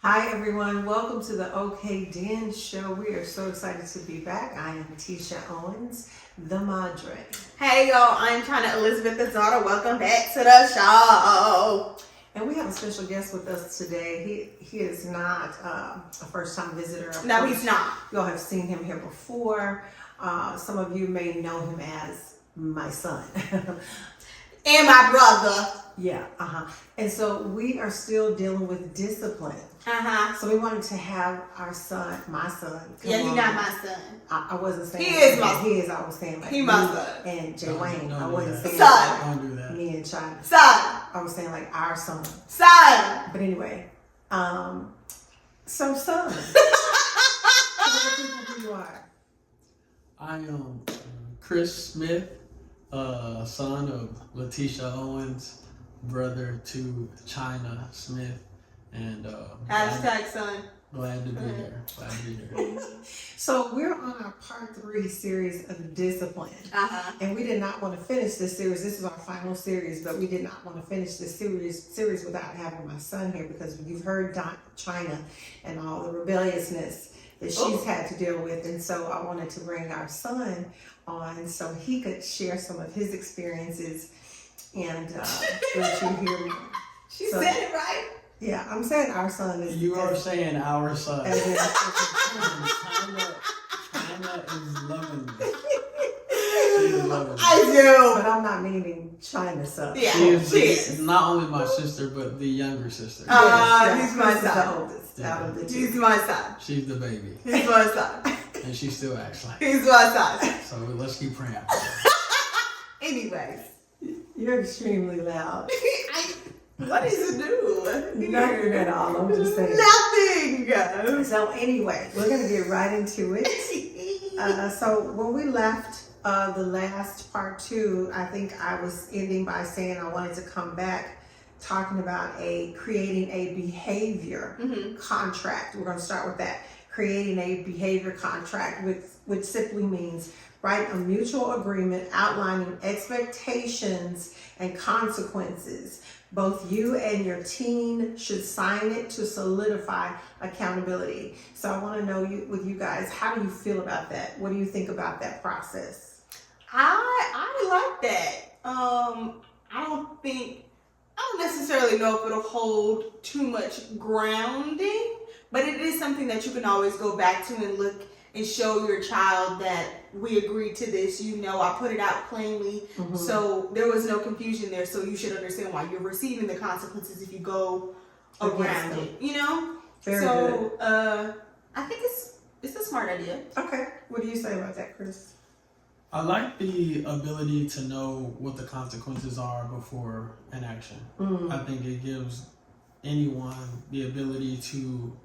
Hi everyone, welcome to the OK Den Show. We are so excited to be back. I am Titia Owens, the Madre. Hey y'all, I'm Chyna, Elizabeth's daughter. Welcome back to the show. And we have a special guest with us today. He is not a first-time visitor. No, he's not. You'll have seen him here before. Some of you may know him as my son. And my brother. Yeah, And so we are still dealing with discipline. So we wanted to have our son, my son. Yeah, he's not my son. I wasn't saying he is my son. He is. I was saying like he my son. And Jay Wayne. I wasn't saying son. Like don't do that. Me and Chyna. Son. I was saying like our son. Son. But anyway, so son. Who you are? I am Chris Smith, son of Titia Owens, brother to Chyna Smith, and Hashtag son. glad to be here. Glad to be here. So we're on our part 3 series of discipline. And we did not want to finish this series. This is our final series, but we did not want to finish this series without having my son here, because you've heard Chyna and all the rebelliousness that she's had to deal with. And so I wanted to bring our son on so he could share some of his experiences and let you hear me. She said it right. Yeah, I'm saying our son is. You are saying our son. Chyna is loving me. She's loving me. I do. But I'm not meaning Chyna's son. Yeah, She is not only my sister, but the younger sister. He's my Chris is the son. oldest Yeah. out of the 2. He's my son. She's the baby, He's my son. and she still acts like it. He's my son. So let's keep praying for her. Anyways. You're extremely loud. What is it do? Nothing at all. I'm just saying. Nothing. So anyway, we're gonna get right into it. So when we left the last part 2, I think I was ending by saying I wanted to come back talking about creating a behavior contract. We're gonna start with that. Creating a behavior contract, which simply means write a mutual agreement outlining expectations and consequences. Both you and your teen should sign it to solidify accountability. So I want to know with you guys, how do you feel about that? What do you think about that process? I like that. I don't necessarily know if it'll hold too much grounding, but it is something that you can always go back to and look and show your child that we agreed to this. I put it out plainly, so there was no confusion there. So you should understand why you're receiving the consequences if you go around it. Very good. I think it's a smart idea. Okay, what do you say about that, Chris? I like the ability to know what the consequences are before an action. I think it gives anyone the ability to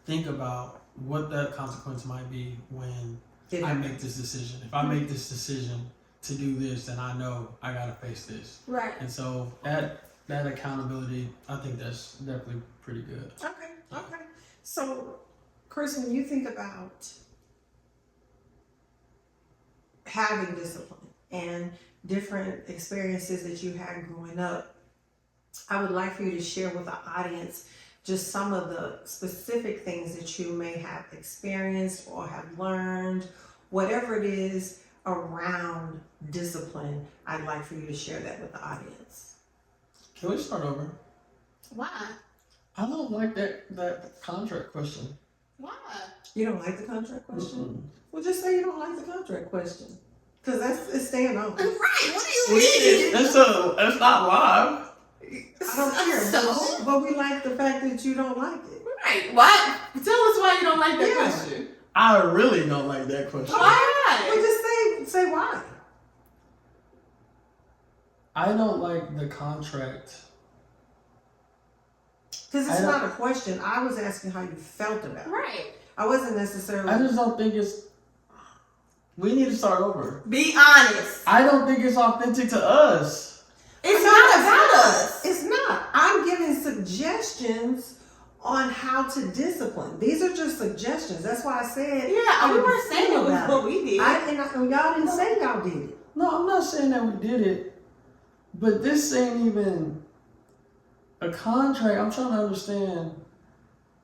think about what that consequence might be when I make this decision. If I make this decision to do this, then I know I gotta face this. Right. And so that accountability, I think that's definitely pretty good. Okay. So, Chris, when you think about having discipline and different experiences that you had growing up, I would like for you to share with the audience just some of the specific things that you may have experienced or have learned, whatever it is around discipline. I'd like for you to share that with the audience. Can we start over? Why? I don't like that contract question. Why? You don't like the contract question? Well, just say you don't like the contract question, because it's staying on. Right. What do you mean? It's not live. I don't care. So? But we like the fact that you don't like it. Right. What? Tell us why you don't like that question. I really don't like that question. Why? Well, just say why. I don't like the contract. Because it's not a question. I was asking how you felt about it. Right. I wasn't necessarily. I just don't think we need to start over. Be honest. I don't think it's authentic to us. It's not about us. It's not. I'm giving suggestions on how to discipline. These are just suggestions. That's why I said. Yeah, we weren't saying it was what we did. Y'all didn't say y'all did it. No, I'm not saying that we did it, but this ain't even a contract. I'm trying to understand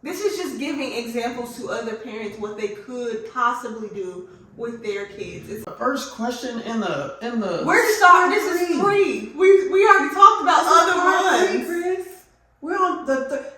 This is just giving examples to other parents what they could possibly do with their kids. It's The first question in the we're starting. This is 3. We already talked about other Part ones. 3, Chris. We're on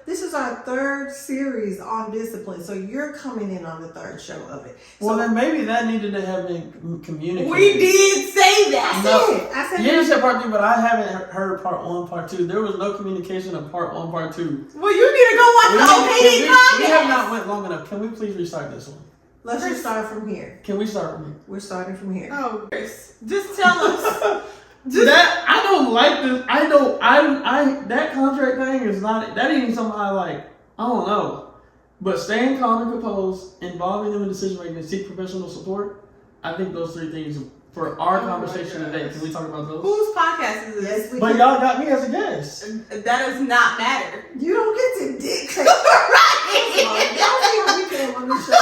this is our 3rd series on discipline. So you're coming in on the 3rd show of it. Well, So then maybe that needed to have been communicated. We did say that. I said Yeah, you said part 3, but I haven't heard part 1, part 2. There was no communication of part 1, part 2. Well, you need to go watch the OPD podcast. We have not went long enough. Can we please restart this one? let's just start from here. Can we start from here? We're starting from here. Oh, Chris, just tell us. That I don't like this. I that contract thing is not that ain't something I like. I don't know. But staying calm and composed, involving them in decision making, and seek professional support. I think those 3 things for our conversation today. Can we talk about those? Whose podcast is this? Yes, we But can. y'all got me as a guest. That does not matter. You don't get to dictate. Right. Y'all see how we came on this show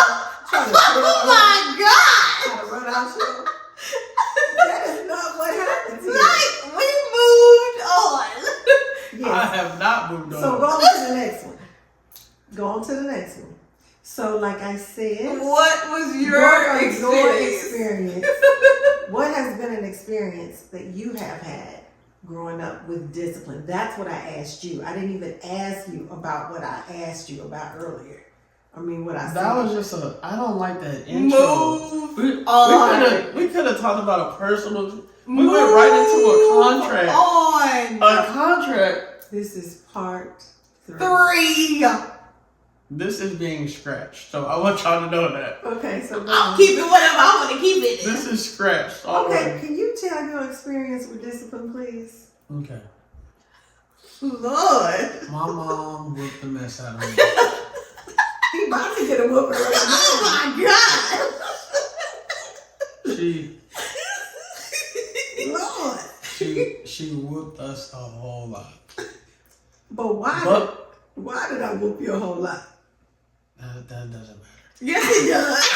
trying to Oh my God. trying to run our show. That is not what happened to you. Like, we moved on. I Yes. have not moved on. So go on to the next one. Go on to the next one. So like I said, What was your what is your experience? experience? What has been an experience that you have had growing up with discipline? That's what I asked you. I didn't even ask you about what I asked you about earlier. I mean, what I said. That was just I don't like that intro. Move on. We could have talked about a personal. We went right into a contract. On. A contract. This is part 3. 3. This is being scratched, so I want y'all to know that. Okay, so go I'll on. keep it whatever I want to keep it. This is scratched Okay, already. can you tell your experience with discipline, please? Okay. Lord. My mom whipped the mess out of me. He about to get a whooping right Oh my God. now. Lord. She whooped us a whole lot. But why? But Why did I whoop you a whole lot? that doesn't matter. Yes, it does.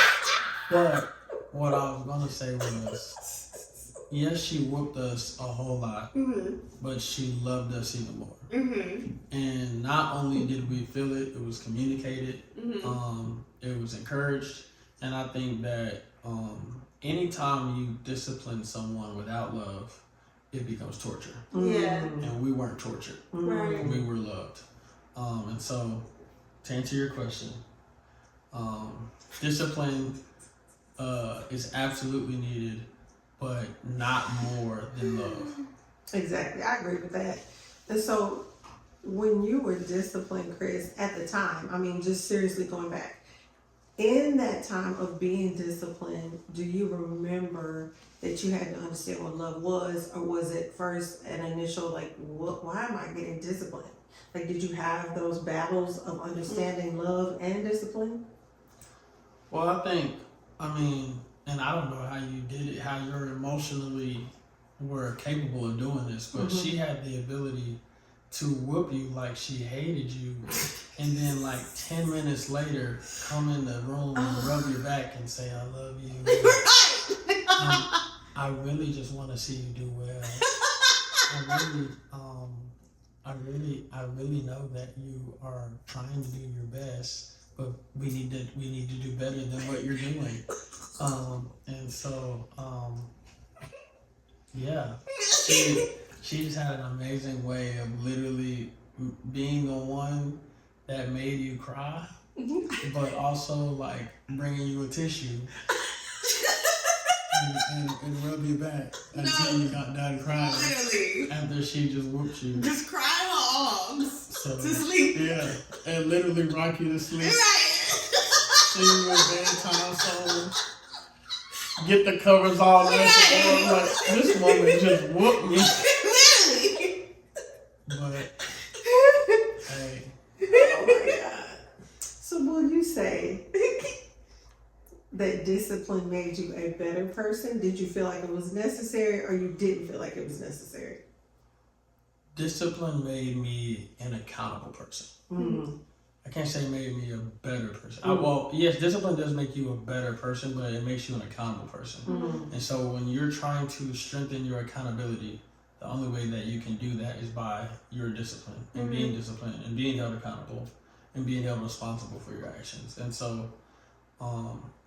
But what I was gonna say was, yes, she whooped us a whole lot, but she loved us even more. And not only did we feel it, it was communicated, it was encouraged, and I think that anytime you discipline someone without love, it becomes torture. Yeah. And we weren't tortured. Right. We were loved. And so, to answer your question, discipline is absolutely needed, but not more than love. Exactly, I agree with that. And so, when you were disciplined, Chris, at the time, I mean, just seriously going back, in that time of being disciplined, do you remember that you had to understand what love was, or was it first an initial like, why am I getting disciplined? Like, did you have those battles of understanding love and discipline? Well, I mean, and I don't know how you did it, how you're emotionally were capable of doing this, but she had the ability to whoop you like she hated you, and then like 10 minutes later come in the room and rub your back and say, I love you. I really just want to see you do well. I really know that you are trying to do your best, but we need to do better than what you're doing. And so, yeah, she's had an amazing way of literally being the one that made you cry, but also like bringing you a tissue and rub your back until you got done crying. Literally. After she just whooped you. Just cry in her arms So, to sleep. yeah, and literally rock you to sleep. Right. Sing you a bedtime song. Get the covers all nice and warm. Like, this woman just whooped me. Literally. But, hey, Oh my God. So will you say that discipline made you a better person? Did you feel like it was necessary, or you didn't feel like it was necessary? discipline made me an accountable person. Mm-hmm. I can't say made me a better person. Well, yes, discipline does make you a better person, but it makes you an accountable person. Mm-hmm. And so when you're trying to strengthen your accountability, the only way that you can do that is by your discipline and being disciplined and being held accountable and being held responsible for your actions. And so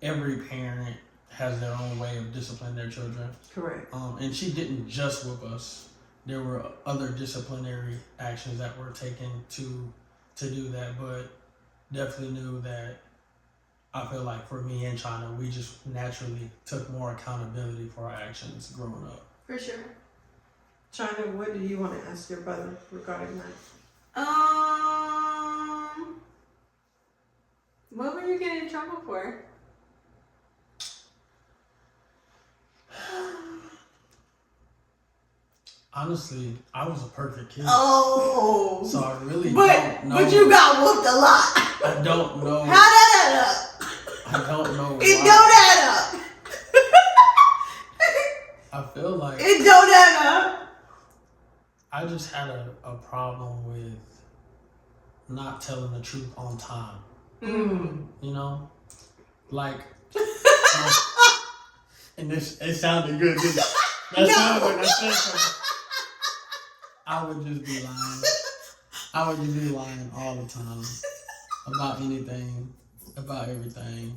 every parent has their own way of disciplining their children. Correct. And she didn't just whip us. There were other disciplinary actions that were taken to do that, but definitely knew that I feel like for me and Chyna, we just naturally took more accountability for our actions growing up. For sure. Chyna, what do you want to ask your brother regarding that? What were you getting in trouble for? Honestly, I was a perfect kid. Oh. So I really but, don't know. But you got whooped a lot. I don't know. How that add up? I don't know. It why. don't add up. I feel like It don't add up. I just had a problem with not telling the truth on time. Mm. You know? Like, and it sounded good, didn't it? That sounded like I said something. I would just be lying. I would just be lying all the time about anything, about everything.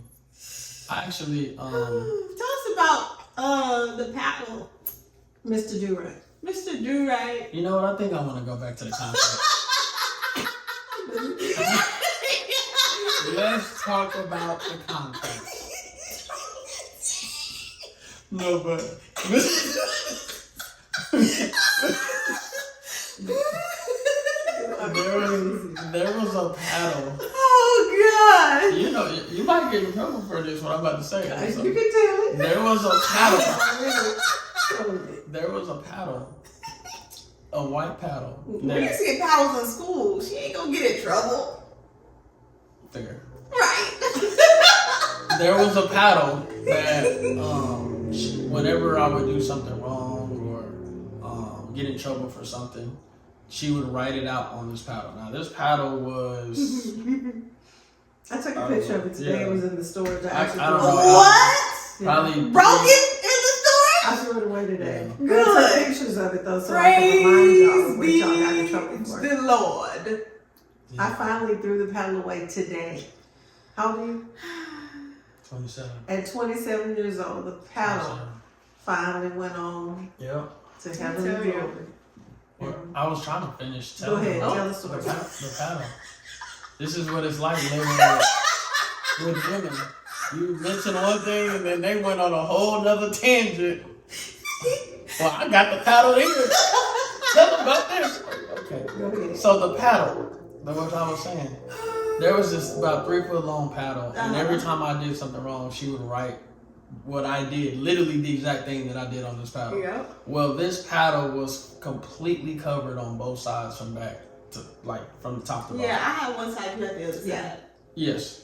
I actually, Tell us about the paddle. Mr. Durant. Mr. Do-Right. you know what? I think I want to go back to the contract. Let's talk about the contract. No, but there was a paddle. Oh, God. You know, you might get in trouble for this. What I'm about to say. So, You can tell it. there was a paddle. Totally. There was a paddle. A white paddle. We used to get paddles in school. She ain't gonna get in trouble. There. Right. There was a paddle that whenever I would do something wrong or get in trouble for something, she would write it out on this paddle. Now this paddle was I took a picture of it today. yeah. It was in the storage. I don't know. What? Probably Broken in the I threw it away today. Good. I took pictures of it though, so I can remind y'all what Praise y'all got in trouble be for. the Lord. I finally threw the paddle away today. How old are you? 27. At 27 years old, the paddle finally went on Yep. to heaven and glory. Well, I was trying to finish Go telling ahead, you tell the story. the paddle. This is what it's like living with women. You mention one thing and then they went on a whole nother tangent. Well, I got the paddle here. Tell them about this. Okay. Go ahead. So the paddle, like what I was saying, there was this about 3 foot long paddle, and every time I did something wrong, she would write what I did, literally the exact thing that I did on this paddle. Yeah. Well, this paddle was completely covered on both sides from back to from the top to bottom. Yeah, I had one side, you had the other side. Yeah. Yes.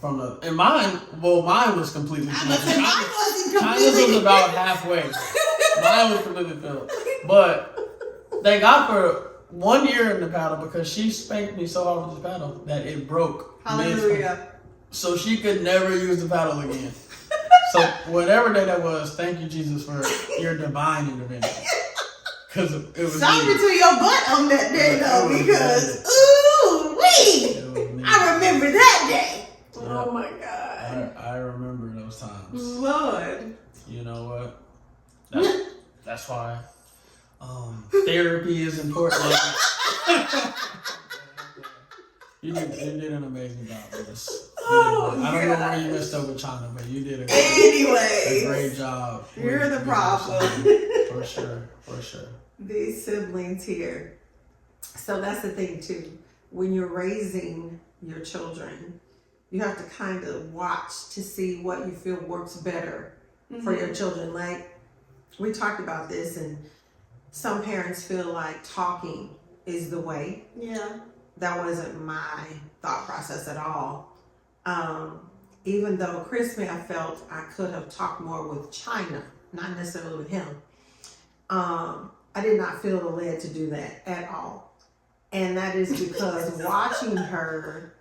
And mine was completely filled. Mine wasn't Chyna's completely was about halfway. Mine was completely filled. But thank God for 1 year in the paddle because she spanked me so hard with this paddle that it broke. Hallelujah. So she could never use the paddle again. So whatever day that was, thank you, Jesus, for your divine intervention. Because it was Something needed. to your butt on that day, though, It was because, needed. ooh, wee! It was needed. I remember that day. Oh my God. I remember those times. Lord. You know what? That's why therapy is important. You did an amazing job with this. Oh, I don't know where you gosh. messed up with Chyna, but you did a Anyway. great job. You're the with problem. this. For sure. These siblings here. So that's the thing too. When you're raising your children, you have to kind of watch to see what you feel works better for your children. Like we talked about this, and some parents feel like talking is the way. Yeah. That wasn't my thought process at all. Even though Christmas, I felt I could have talked more with Chyna, not necessarily with him. I did not feel led to do that at all. And that is because watching her,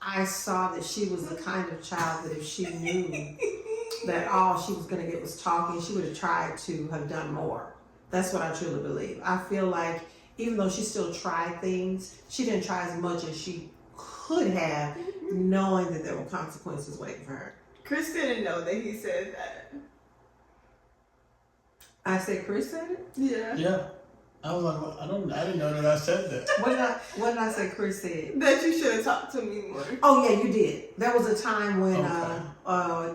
I saw that she was the kind of child that if she knew that all she was going to get was talking, she would have tried to have done more. That's what I truly believe. I feel like even though she still tried things, she didn't try as much as she could have, knowing that there were consequences waiting for her. Chris didn't know that he said that. I said, Chris said it? Yeah. Yeah. I was like, well, I didn't know that I said that. What did I say Chris said? That you should have talked to me more. Oh, yeah, you did. There was a time when I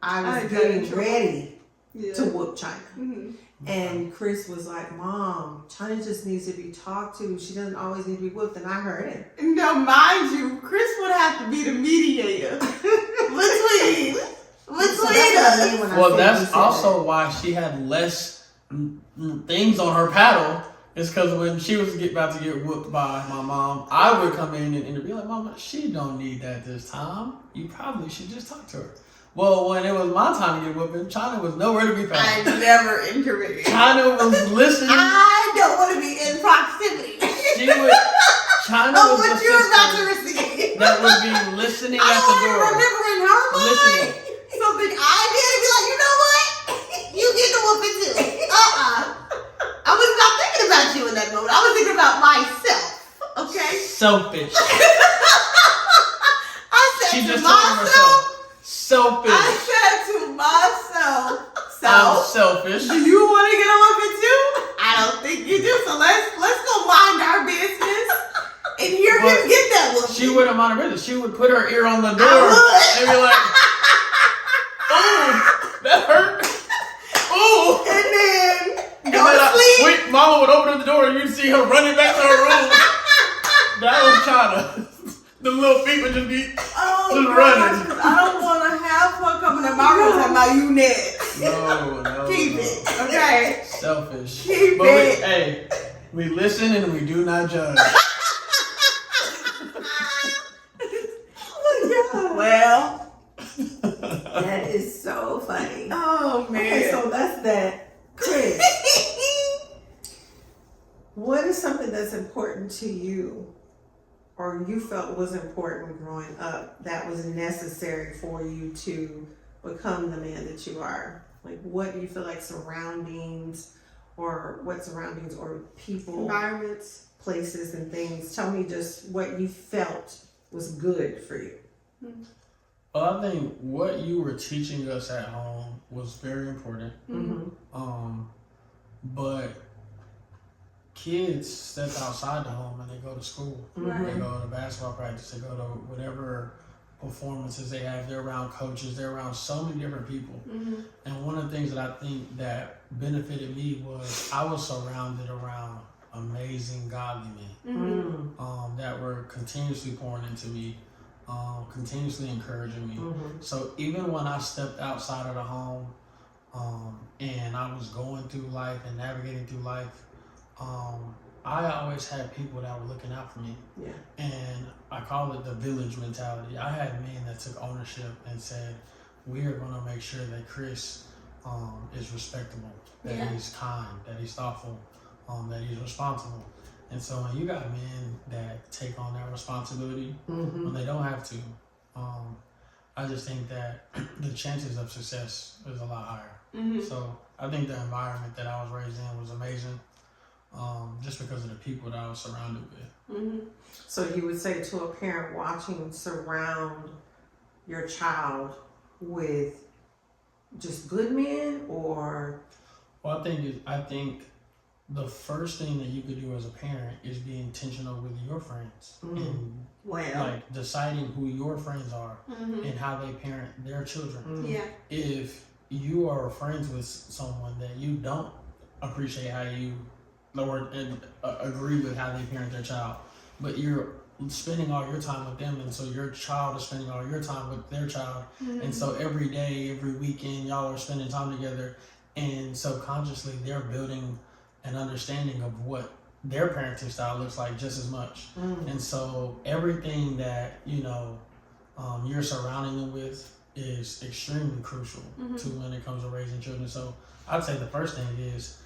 was getting ready to whoop Chyna. Mm-hmm. And Chris was like, Mom, Chyna just needs to be talked to. She doesn't always need to be whooped. And I heard it. Now, mind you, Chris would have to be the mediator between us. Well, that's also why she had less things on her paddle. It's because when she was about to get whooped by my mom, I would come in and be like, Mama, she don't need that this time. You probably should just talk to her. Well, when it was my time to get whooping, Chyna was nowhere to be found. I never intervened. Chyna was listening. I don't want to be in proximity. Chyna was what the you're about to sister receive. that would be listening at the I door. don't remember in her Listening. mind something I did and be like, you know what? You get the whooping too. I was not thinking about you in that moment. I was thinking about myself. Okay? Selfish. I said She to just told myself. herself. Selfish. I said to myself. I'm selfish. Do you want to get a whooping too? I don't think you do. So let's go mind our business and hear him get that whooping. She wouldn't mind her business. She would put her ear on the door I would. and be like, "Ooh, that hurt." Ooh. And then And go then to sleep. Mama would open the door and you'd see her running back to her room. That was Chyna. The little feet would just be just running. I don't want to have her coming to my room talking about you next. No. Keep it, okay? Selfish. Keep But it. we listen and we do not judge. Well, That is so funny. oh man. Okay, so that's that. Chris, what is something that's important to you or you felt was important growing up that was necessary for you to become the man that you are? Like, what do you feel like surroundings or people, Environments. places and things? Tell me just what you felt was good for you. Well, I think what you were teaching us at home was very important. Mm-hmm. But kids step outside the home and they go to school. Mm-hmm. They go to basketball practice. They go to whatever performances they have. They're around coaches. They're around so many different people. Mm-hmm. And one of the things that I think that benefited me was I was surrounded around amazing godly men Mm-hmm. that were continuously pouring into me, continuously encouraging me. Mm-hmm. So even when I stepped outside of the home and I was going through life and navigating through life, I always had people that were looking out for me. Yeah. And I call it the village mentality. I had men that took ownership and said, we are going to make sure that Chris is respectable, that he's kind, that he's thoughtful, that he's responsible. And so when you got men that take on that responsibility when they don't have to, I just think that the chances of success is a lot higher. Mm-hmm. So I think the environment that I was raised in was amazing, just because of the people that I was surrounded with. Mm-hmm. So you would say to a parent watching, surround your child with just good men, or? Well, I think the first thing that you could do as a parent is be intentional with your friends and like deciding who your friends are and how they parent their children. Yeah. If you are friends with someone that you don't appreciate how you agree with how they parent their child, but you're spending all your time with them, and so your child is spending all your time with their child, and so every day, every weekend, y'all are spending time together, and subconsciously they're building an understanding of what their parenting style looks like just as much. And so everything that you're surrounding them with is extremely crucial to when it comes to raising children. So I'd say the first thing is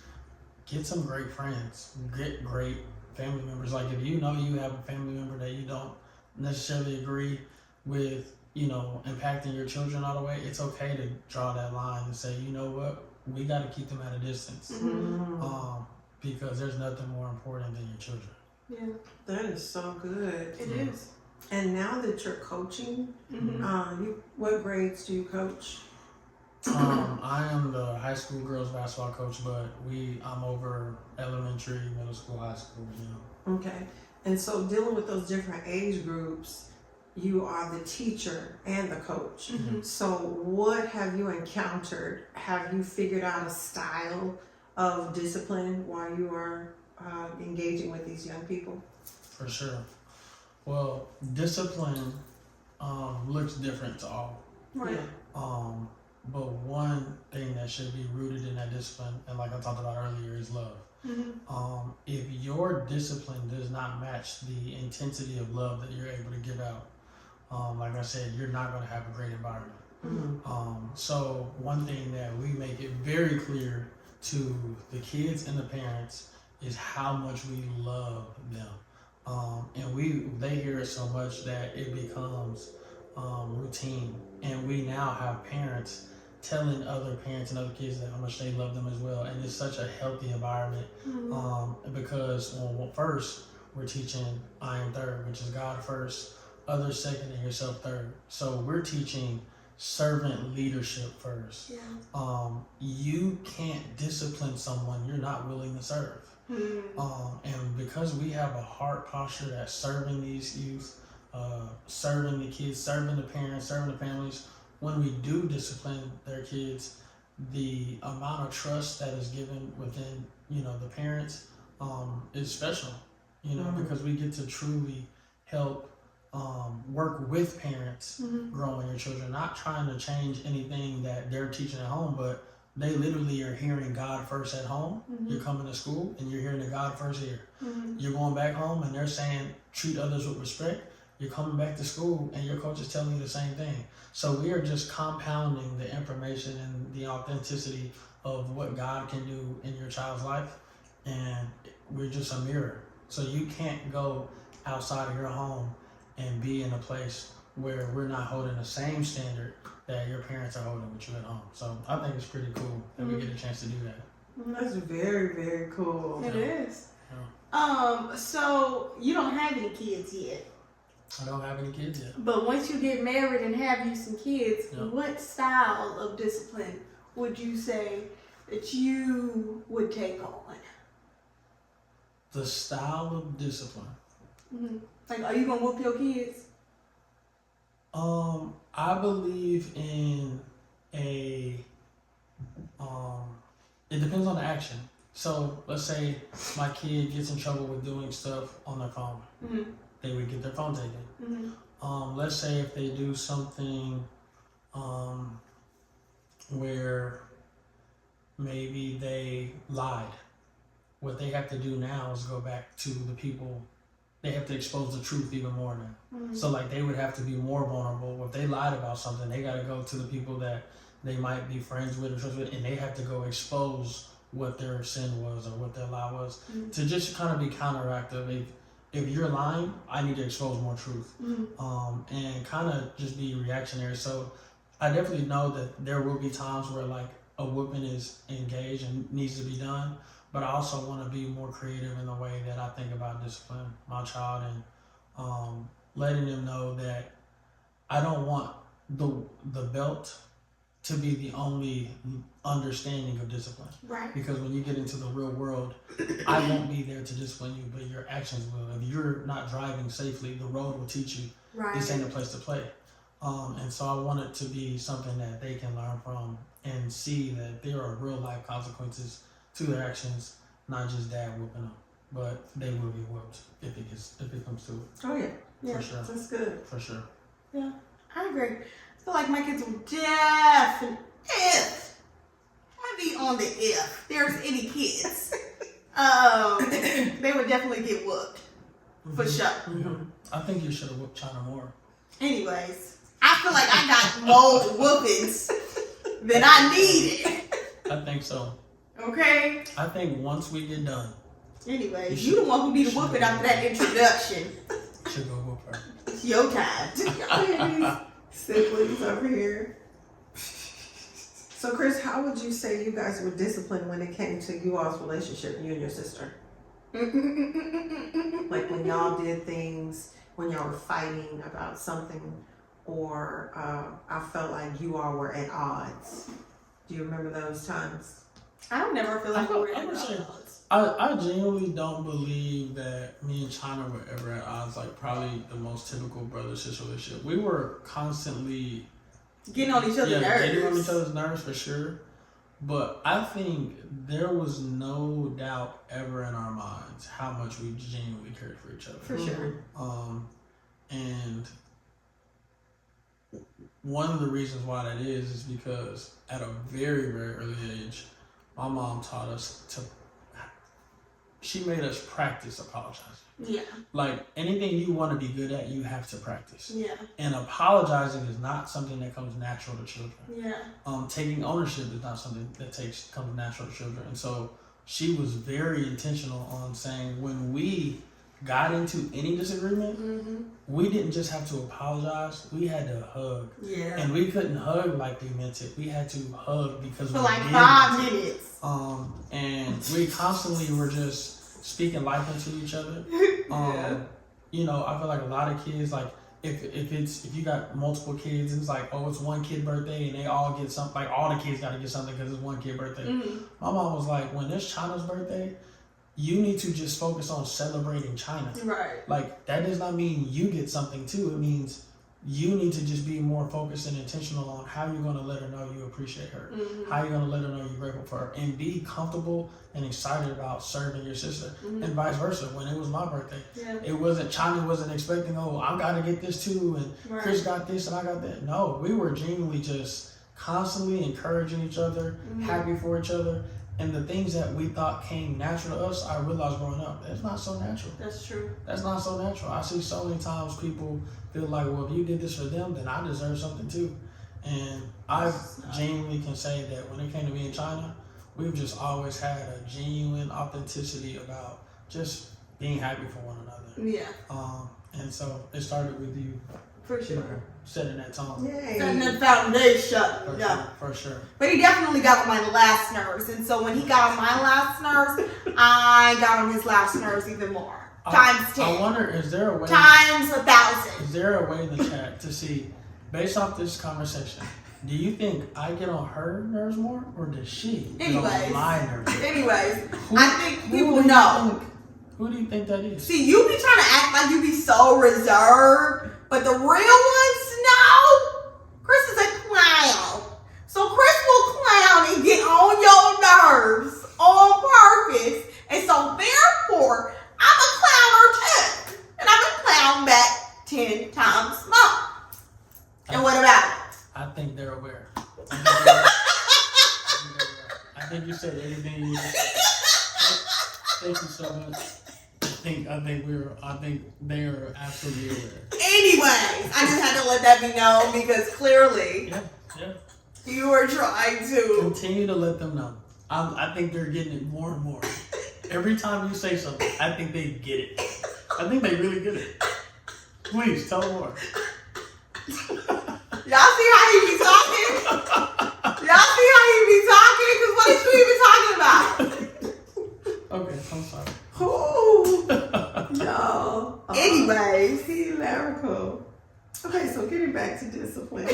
get some great friends, get great family members. Like if you know you have a family member that you don't necessarily agree with, impacting your children all the way, it's okay to draw that line and say, you know what, we got to keep them at a distance, because there's nothing more important than your children. Yeah. That is so good. It is. And now that you're coaching, what grades do you coach? I am the high school girls basketball coach, but I'm over elementary, middle school, high school, you know. Okay. And so dealing with those different age groups, you are the teacher and the coach. So what have you encountered? Have you figured out a style of discipline while you are engaging with these young people? For sure. Well, discipline looks different to all. Right. But one thing that should be rooted in that discipline, and like I talked about earlier, is love. If your discipline does not match the intensity of love that you're able to give out, like I said, you're not going to have a great environment. So one thing that we make it very clear to the kids and the parents is how much we love them. And they hear it so much that it becomes routine. And we now have parents telling other parents and other kids that how much they love them as well. And it's such a healthy environment because first we're teaching I am third, which is God first, others second, and yourself third. So we're teaching servant leadership first. You can't discipline someone you're not willing to serve. And because we have a heart posture that's serving these youth, serving the kids, serving the parents, serving the families, when we do discipline their kids, the amount of trust that is given within, the parents, is special, because we get to truly help work with parents growing your children, not trying to change anything that they're teaching at home, but they literally are hearing God first at home. You're coming to school and you're hearing the God first here. You're going back home and they're saying treat others with respect. You're coming back to school and your coach is telling you the same thing. So we are just compounding the information and the authenticity of what God can do in your child's life, and we're just a mirror. So you can't go outside of your home and be in a place where we're not holding the same standard that your parents are holding with you at home. So I think it's pretty cool that we get a chance to do that. That's very, very cool. It is. So you don't have any kids yet. I don't have any kids yet. But once you get married and have you some kids, what style of discipline would you say that you would take on? The style of discipline. Like, are you gonna whoop your kids? I believe in it depends on the action. So let's say my kid gets in trouble with doing stuff on their phone. They would get their phone taken. Let's say if they do something where maybe they lied. What they have to do now is go back to the people. They have to expose the truth even more now. So like they would have to be more vulnerable. If they lied about something, they got to go to the people that they might be friends with or trust with, and they have to go expose what their sin was or what their lie was to just kind of be counteractive. If you're lying, I need to expose more truth, and kind of just be reactionary. So I definitely know that there will be times where like a whooping is engaged and needs to be done, but I also want to be more creative in the way that I think about discipline my child and letting them know that I don't want the belt to be the only understanding of discipline. Right. Because when you get into the real world, I won't be there to discipline you, but your actions will. If you're not driving safely, the road will teach you this ain't a place to play. And so I want it to be something that they can learn from and see that there are real life consequences to their actions, not just dad whooping them, but they will get whooped if it comes to it. Oh yeah. For sure. That's good. For sure. Yeah, I agree. I feel like my kids will definitely, if heavy on the if there's any kids, they would definitely get whooped for sure. I think you should have whooped Chyna more. Anyways, I feel like I got more whoopings than I needed. I think so. Okay. I think once we get done. Anyways, you the one who be the whooping after that introduction. Should go whoop her. It's your time. Siblings over here. So Chris, how would you say you guys were disciplined when it came to you all's relationship, you and your sister? Like when y'all did things, when y'all were fighting about something, or I felt like you all were at odds? Do you remember those times? I don't never feel like we were at say, odds. I genuinely don't believe that me and Chyna were ever at odds. Like, probably the most typical brother-sister relationship. We were constantly Getting on each other's nerves. getting on each other's nerves for sure. But I think there was no doubt ever in our minds how much we genuinely cared for each other. For sure. And one of the reasons why that is because at a very, very early age, my mom taught us she made us practice apologizing. Yeah. Like, anything you want to be good at, you have to practice. Yeah. And apologizing is not something that comes natural to children. Yeah. Taking ownership is not something that comes natural to children. And so she was very intentional on saying when we got into any disagreement, we didn't just have to apologize, we had to hug. Yeah. And we couldn't hug like we meant it. We had to hug because for we like did 5 minutes. And we constantly were just speaking life into each other. You know, I feel like a lot of kids, like if you got multiple kids, and it's like, oh, it's one kid birthday and they all get something, like all the kids got to get something because it's one kid birthday. My mom was like, when it's Chyna's birthday, you need to just focus on celebrating Chyna. Right. Like, that does not mean you get something too. It means you need to just be more focused and intentional on how you're going to let her know you appreciate her, how you're going to let her know you're grateful for her, and be comfortable and excited about serving your sister, and vice versa. When it was my birthday, it wasn't, Chyna wasn't expecting, oh, I got to get this too, and Chris got this and I got that. No, we were genuinely just constantly encouraging each other, happy for each other. And the things that we thought came natural to us, I realized growing up, that's not so natural. That's true. That's not so natural. I see so many times people feel like, well, if you did this for them, then I deserve something too. And I genuinely can say that when it came to me and Chyna, we've just always had a genuine authenticity about just being happy for one another. Yeah. And so it started with you. For sure. Setting that tone. Yay. Setting the foundation. For sure. But he definitely got on my last nerves. And so when he got on my last nerves, I got on his last nerves even more. Times 10. I wonder, is there a way? Times 1,000. Is there a way in the chat to see, based off this conversation, do you think I get on her nerves more, or does she get on my nerves? Anyways, I think people know. Who do you think that is? See, you be trying to act like you be so reserved, but the real ones know Chris is a clown. So Chris will clown and get on your nerves on purpose. And so therefore, I'm a clowner too. And I'm a clown back 10 times more. And what about it? I think they're aware. I think you said everything you said. Thank you so much. I think they're absolutely aware. Anyways, I just had to let that be known because clearly you were trying to continue to let them know. I think they're getting it more and more. Every time you say something, I think they get it. I think they really get it. Please tell them more. Y'all see how he be talking? Y'all see how he be talking? Because what is you even talking about? Okay, I'm sorry. Ooh. No. Anyways. Hilarical. Okay, so getting back to discipline.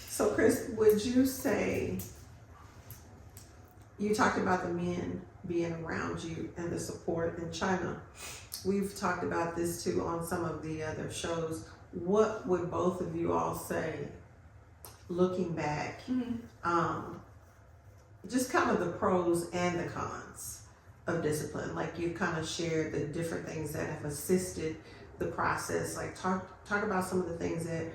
So Chris, would you say, you talked about the men being around you and the support in Chyna. We've talked about this too on some of the other shows. What would both of you all say, looking back, just kind of the pros and the cons of discipline? Like, you've kind of shared the different things that have assisted the process. Like, talk about some of the things that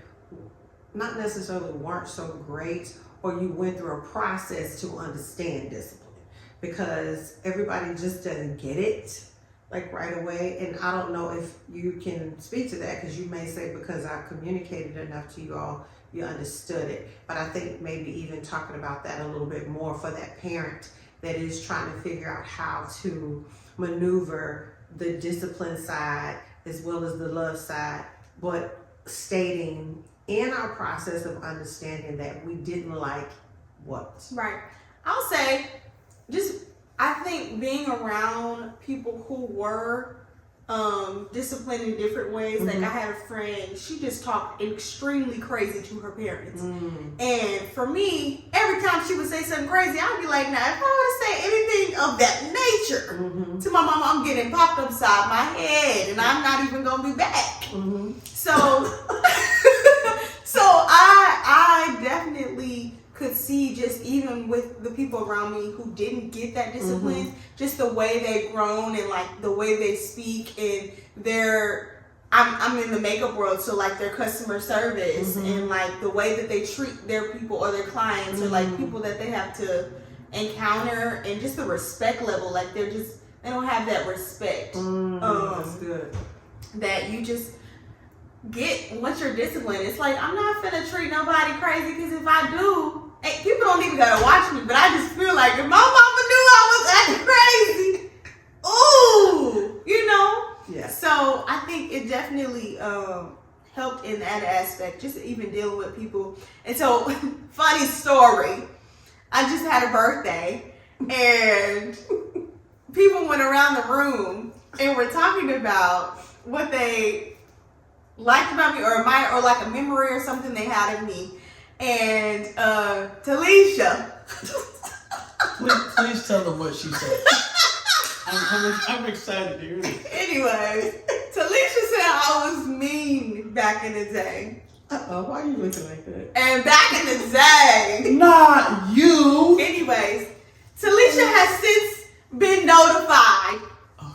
not necessarily weren't so great, or you went through a process to understand discipline, because everybody just doesn't get it like right away. And I don't know if you can speak to that, because you may say, because I communicated enough to you all, you understood it. But I think maybe even talking about that a little bit more for that parent that is trying to figure out how to maneuver the discipline side as well as the love side, but stating in our process of understanding that we didn't like what. Right. I'll say, I think being around people who were discipline in different ways. Like, I had a friend, she just talked extremely crazy to her parents. And for me, every time she would say something crazy, I'd be like, now, if I were to say anything of that nature to my mom, I'm getting popped upside my head, and I'm not even going to be back. So, so I definitely could see, just even with the people around me who didn't get that discipline, just the way they've grown and like the way they speak, and I'm in the makeup world, so like their customer service and like the way that they treat their people or their clients or like people that they have to encounter, and just the respect level, like they don't have that respect. That's good. That you just get once you're disciplined. It's like, I'm not finna treat nobody crazy, because if I do, hey, people don't even gotta watch me, but I just feel like if my mama knew I was acting crazy, ooh, you know? Yeah. So I think it definitely helped in that aspect, just even dealing with people. And so, funny story, I just had a birthday, and people went around the room and were talking about what they liked about me, or admired, or like a memory or something they had of me. And Talisha, please tell them what she said. I'm excited to hear this. Anyways, Talisha said I was mean back in the day. Why are you looking like that? And back in the day, Not you. anyways, Talisha has since been notified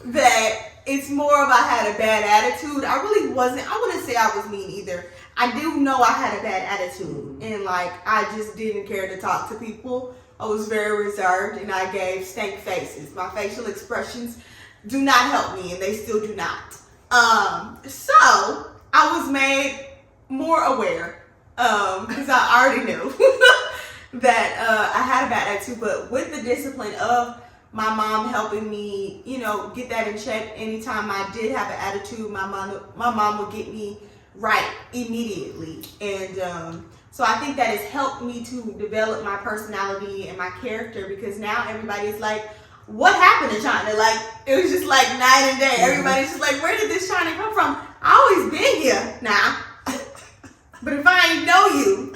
that it's more of I had a bad attitude. I really wasn't. I wouldn't say I was mean either. I do know I had a bad attitude, and like I just didn't care to talk to people. I was very reserved, and I gave stank faces. My facial expressions do not help me, and they still do not. So I was made more aware, because I already knew that I had a bad attitude. But with the discipline of my mom helping me, get that in check. Anytime I did have an attitude, my mom would get me right immediately. And so I think that has helped me to develop my personality and my character, because now everybody's like, what happened to Chyna? Like, it was just like night and day. Everybody's just like, where did this Chyna come from? I always been here now. But if I ain't know you,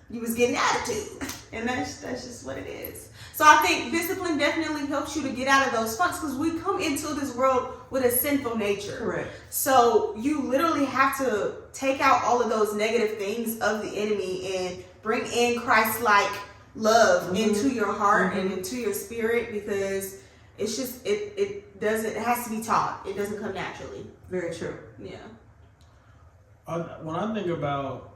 you was getting attitude. And that's just what it is. So I think discipline definitely helps you to get out of those funks, because we come into this world with a sinful nature. Correct. So you literally have to take out all of those negative things of the enemy and bring in Christ-like love into your heart and into your spirit, because it's just, it has to be taught. It doesn't come naturally. Very true. Yeah. When I think about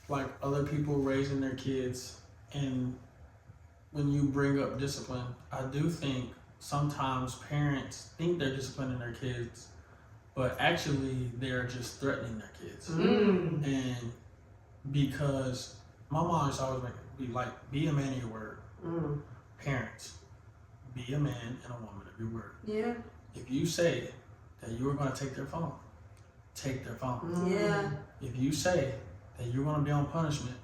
like other people raising their kids, and when you bring up discipline, I do think sometimes parents think they're disciplining their kids, but actually they're just threatening their kids. And because my mom used to always be like, be a man of your word. Parents, be a man and a woman of your word. Yeah. If you say that you are going to take their phone, take their phone. Yeah. If you say that you're going to be on punishment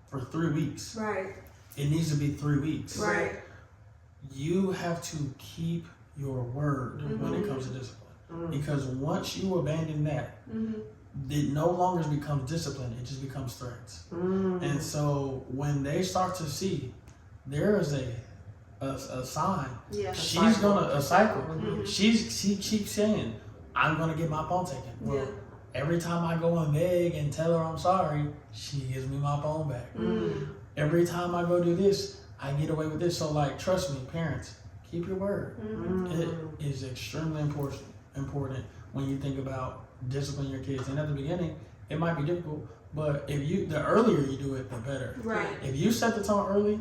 for 3 weeks, Right. it needs to be 3 weeks. Right. You have to keep your word when it comes to discipline. Because once you abandon that, it no longer becomes discipline, it just becomes threats. And so when they start to see there is a sign, she's gonna a cycle. She keeps saying, I'm gonna get my phone taken. Well, every time I go and beg and tell her I'm sorry, she gives me my phone back. Every time I go do this, I get away with this. So like, trust me, parents, keep your word. It is extremely important when you think about disciplining your kids. And at the beginning, it might be difficult, but the earlier you do it, the better. Right. If you set the tone early,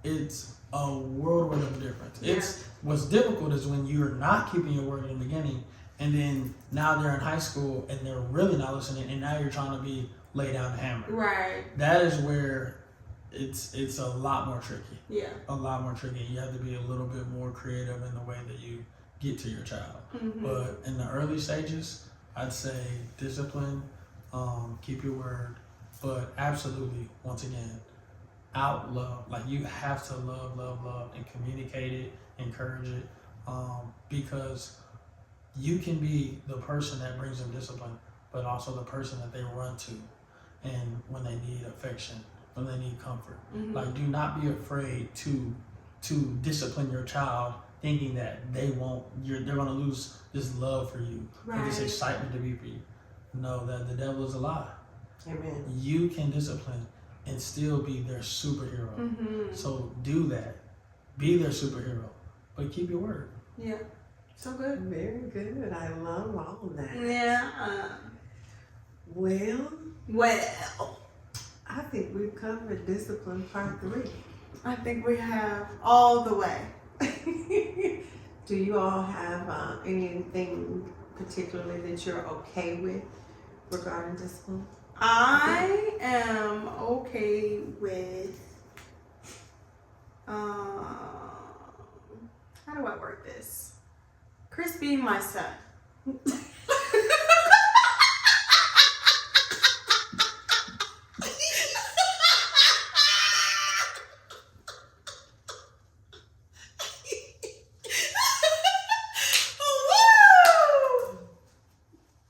it's a world of difference. It's what's difficult is when you're not keeping your word in the beginning, and then now they're in high school and they're really not listening, and now you're trying to lay down the hammer. Right. That is where it's a lot more tricky. Yeah. A lot more tricky. You have to be a little bit more creative in the way that you get to your child. But in the early stages, I'd say discipline, keep your word, but absolutely, once again, out love. Like, you have to love, and communicate it, encourage it. because you can be the person that brings them discipline, but also the person that they run to, and when they need affection, when they need comfort. Mm-hmm. Like, do not be afraid to discipline your child, thinking that they're gonna lose this love for you, or this excitement to be for you. Know that the devil is a lie. Amen. You can discipline and still be their superhero. Mm-hmm. So do that. Be their superhero, but keep your word. Yeah. So good. Very good. I love all of that. Yeah. Well, I think we've covered discipline part 3. I think we have all the way. Do you all have anything particularly that you're okay with regarding discipline? I am okay with, how do I work this? Chris being my son.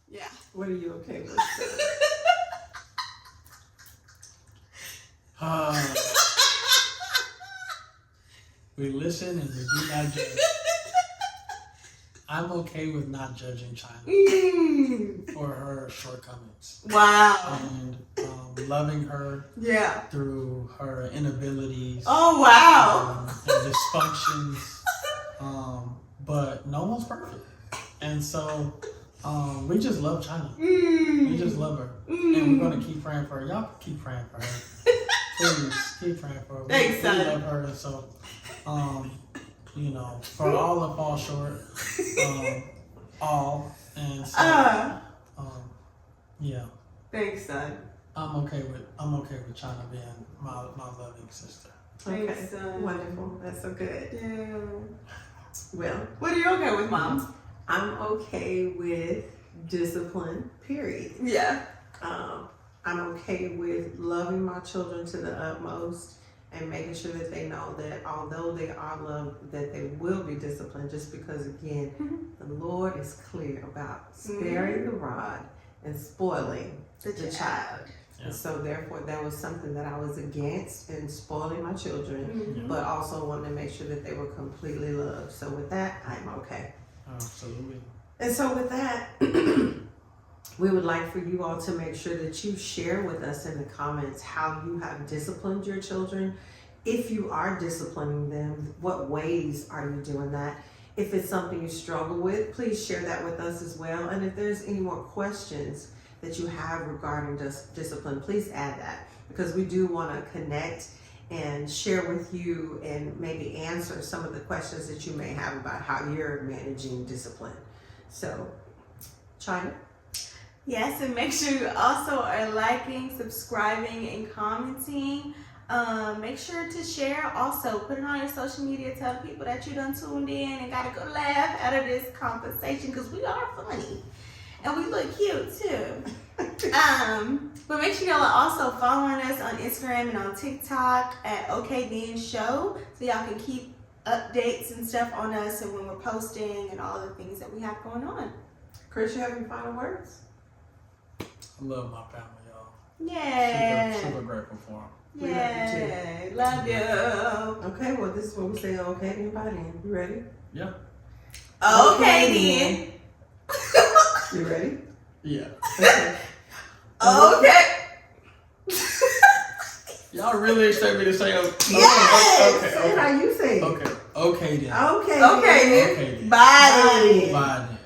Yeah. What are you okay with? We listen and we do not judge. I'm okay with not judging Chyna for her shortcomings. Wow. And loving her Yeah. through her inabilities. Oh, wow. And dysfunctions. But no one's perfect. And so we just love Chyna. We just love her. And we're going to keep praying for her. Y'all keep praying for her. Please keep praying for her. Thanks, we son. love her. And so, for all that fall short, and so, yeah. Thanks, son. I'm okay with Chyna being my loving sister. Okay, Thanks, son. wonderful. That's so good. Yeah. Well, What are you okay with, Mom? I'm okay with discipline, period. Yeah. I'm okay with loving my children to the utmost and making sure that they know that although they are loved, that they will be disciplined, just because, again, the Lord is clear about sparing the rod and spoiling the child. Yeah. And so therefore that was something that I was against in spoiling my children, but also wanted to make sure that they were completely loved. So with that, I'm okay. Absolutely. And so with that, we would like for you all to make sure that you share with us in the comments how you have disciplined your children. If you are disciplining them, what ways are you doing that? If it's something you struggle with, please share that with us as well. And if there's any more questions that you have regarding discipline, please add that, because we do want to connect and share with you and maybe answer some of the questions that you may have about how you're managing discipline. So, Chyna? Yes, and make sure you also are liking, subscribing, and commenting. Make sure to share. Also, put it on your social media. Tell people that you done tuned in and got a good laugh out of this conversation, because we are funny and we look cute too. But make sure y'all are also following us on Instagram and on TikTok at OKDN Show, so y'all can keep updates and stuff on us and when we're posting and all the things that we have going on. Chris, you have any final words? I love my family, y'all. Yeah. Super grateful for them. We love you too. Yay. Love you. Okay, well, this is what we say okay to anybody. You ready? Yeah. Okay then. You ready? Yeah. Okay. Okay. Y'all really expect me to say okay? Yes! Say how you say it. Okay. Okay then. Okay. Okay then. Okay then. Bye. Bye then.